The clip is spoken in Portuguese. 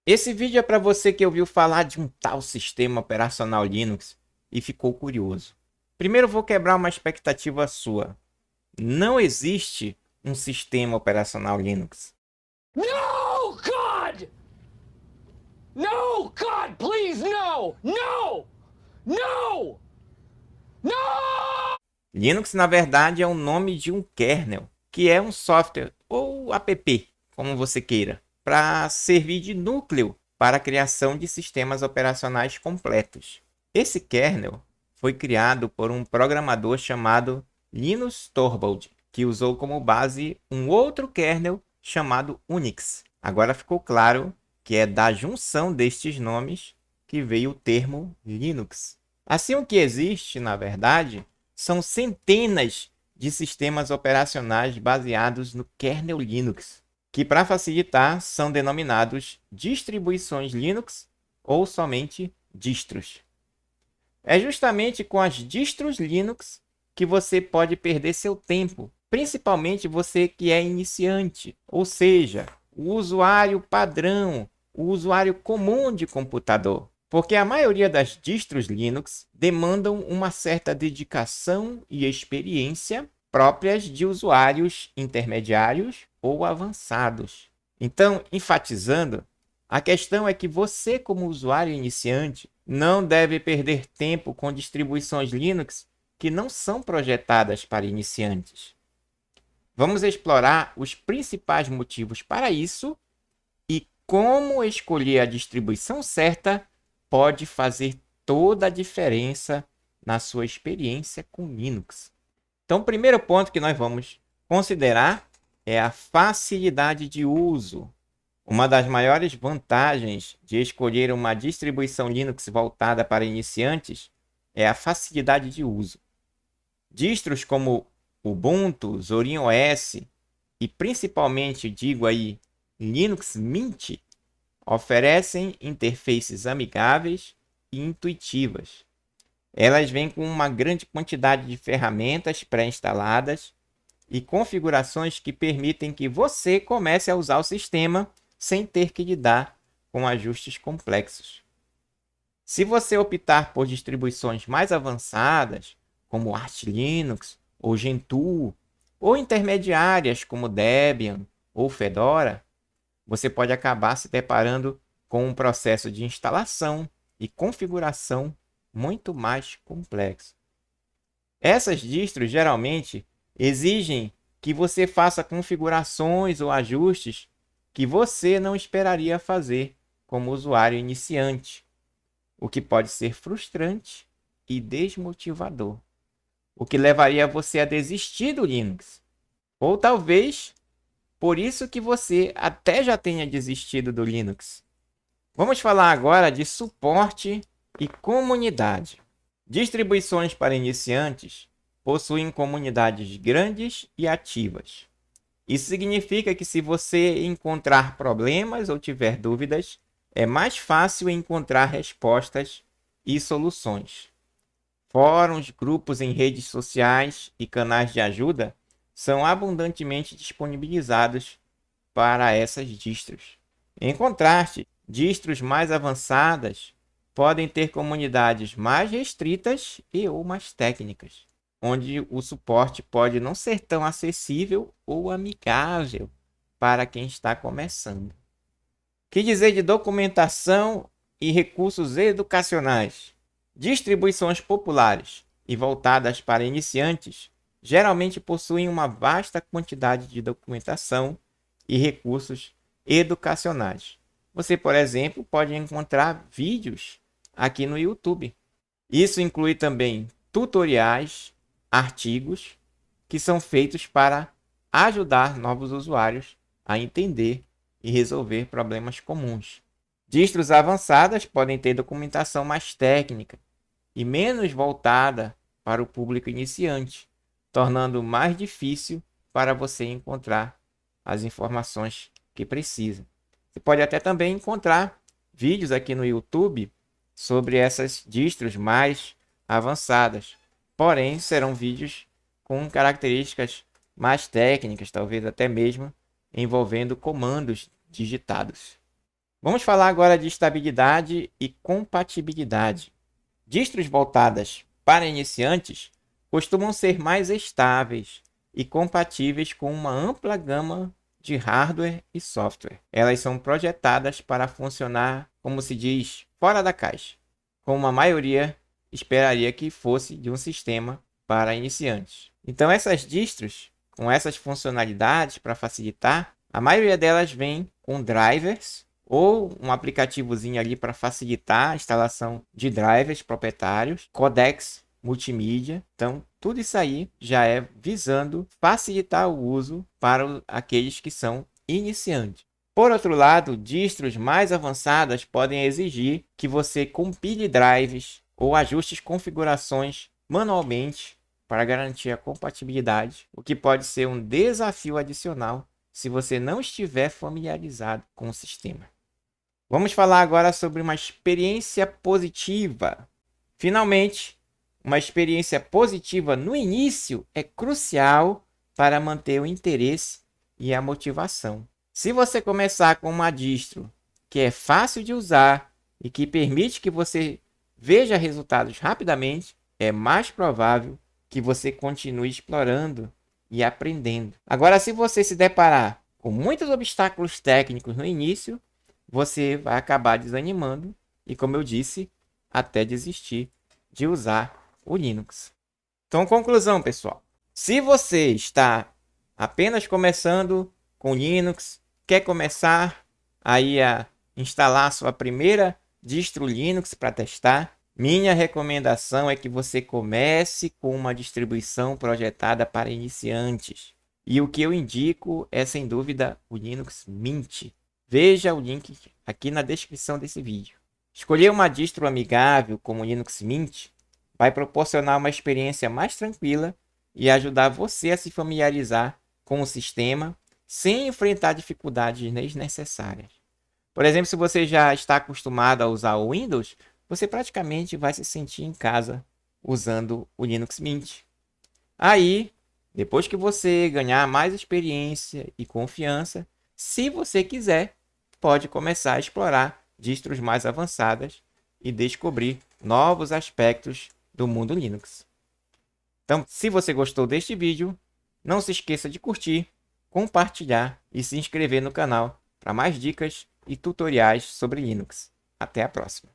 Esse vídeo é para você que ouviu falar de um tal sistema operacional Linux e ficou curioso. Primeiro vou quebrar uma expectativa sua. Não existe um sistema operacional Linux. No, God! No, God, please, no! No! No! No! Linux, na verdade, é o nome de um kernel, que é um software ou app, como você queira, para servir de núcleo para a criação de sistemas operacionais completos. Esse kernel foi criado por um programador chamado Linus Torvald, que usou como base um outro kernel chamado Unix. Agora ficou claro que é da junção destes nomes que veio o termo Linux. Assim, o que existe, na verdade, são centenas de sistemas operacionais baseados no kernel Linux, que para facilitar são denominados distribuições Linux ou somente distros. É justamente com as distros Linux que você pode perder seu tempo, principalmente você que é iniciante, ou seja, o usuário padrão, o usuário comum de computador. Porque a maioria das distros Linux demandam uma certa dedicação e experiência próprias de usuários intermediários ou avançados. Então, enfatizando, a questão é que você, como usuário iniciante, não deve perder tempo com distribuições Linux que não são projetadas para iniciantes. Vamos explorar os principais motivos para isso e como escolher a distribuição certa pode fazer toda a diferença na sua experiência com Linux. Então, o primeiro ponto que nós vamos considerar é a facilidade de uso. Uma das maiores vantagens de escolher uma distribuição Linux voltada para iniciantes é a facilidade de uso. Distros como Ubuntu, Zorin OS e principalmente, digo aí, Linux Mint oferecem interfaces amigáveis e intuitivas. Elas vêm com uma grande quantidade de ferramentas pré-instaladas e configurações que permitem que você comece a usar o sistema sem ter que lidar com ajustes complexos. Se você optar por distribuições mais avançadas, como Arch Linux ou Gentoo, ou intermediárias como Debian ou Fedora, você pode acabar se deparando com um processo de instalação e configuração muito mais complexo. Essas distros geralmente exigem que você faça configurações ou ajustes que você não esperaria fazer como usuário iniciante, o que pode ser frustrante e desmotivador, o que levaria você a desistir do Linux. Ou talvez por isso que você até já tenha desistido do Linux. Vamos falar agora de suporte e comunidade. Distribuições para iniciantes possuem comunidades grandes e ativas. Isso significa que se você encontrar problemas ou tiver dúvidas, é mais fácil encontrar respostas e soluções. Fóruns, grupos em redes sociais e canais de ajuda são abundantemente disponibilizados para essas distros. Em contraste, distros mais avançadas podem ter comunidades mais restritas e ou mais técnicas, onde o suporte pode não ser tão acessível ou amigável para quem está começando. Que dizer de documentação e recursos educacionais? Distribuições populares e voltadas para iniciantes geralmente possuem uma vasta quantidade de documentação e recursos educacionais. Você, por exemplo, pode encontrar vídeos aqui no YouTube. Isso inclui também tutoriais, artigos que são feitos para ajudar novos usuários a entender e resolver problemas comuns. Distros avançadas podem ter documentação mais técnica e menos voltada para o público iniciante, tornando mais difícil para você encontrar as informações que precisa. Você pode até também encontrar vídeos aqui no YouTube sobre essas distros mais avançadas, porém serão vídeos com características mais técnicas, talvez até mesmo envolvendo comandos digitados. Vamos falar agora de estabilidade e compatibilidade. Distros voltadas para iniciantes costumam ser mais estáveis e compatíveis com uma ampla gama de hardware e software. Elas são projetadas para funcionar, como se diz, fora da caixa, como a maioria esperaria que fosse de um sistema para iniciantes. Então essas distros, com essas funcionalidades para facilitar, a maioria delas vem com drivers ou um aplicativozinho ali para facilitar a instalação de drivers proprietários, codecs multimídia. Então, tudo isso aí já é visando facilitar o uso para aqueles que são iniciantes. Por outro lado, distros mais avançadas podem exigir que você compile drives ou ajuste configurações manualmente para garantir a compatibilidade, o que pode ser um desafio adicional se você não estiver familiarizado com o sistema. Vamos falar agora sobre uma experiência positiva. Finalmente, uma experiência positiva no início é crucial para manter o interesse e a motivação. Se você começar com uma distro que é fácil de usar e que permite que você veja resultados rapidamente, é mais provável que você continue explorando e aprendendo. Agora, se você se deparar com muitos obstáculos técnicos no início, você vai acabar desanimando e, como eu disse, até desistir de usar o Linux. Então, conclusão, pessoal. Se você está apenas começando com Linux, quer começar aí a instalar sua primeira distro Linux para testar, minha recomendação é que você comece com uma distribuição projetada para iniciantes. E o que eu indico é, sem dúvida, o Linux Mint. Veja o link aqui na descrição desse vídeo. Escolher uma distro amigável como o Linux Mint vai proporcionar uma experiência mais tranquila e ajudar você a se familiarizar com o sistema sem enfrentar dificuldades desnecessárias. Por exemplo, se você já está acostumado a usar o Windows, você praticamente vai se sentir em casa usando o Linux Mint. Aí, depois que você ganhar mais experiência e confiança, se você quiser, pode começar a explorar distros mais avançadas e descobrir novos aspectos do mundo Linux. Então, se você gostou deste vídeo, não se esqueça de curtir, compartilhar e se inscrever no canal para mais dicas e tutoriais sobre Linux. Até a próxima!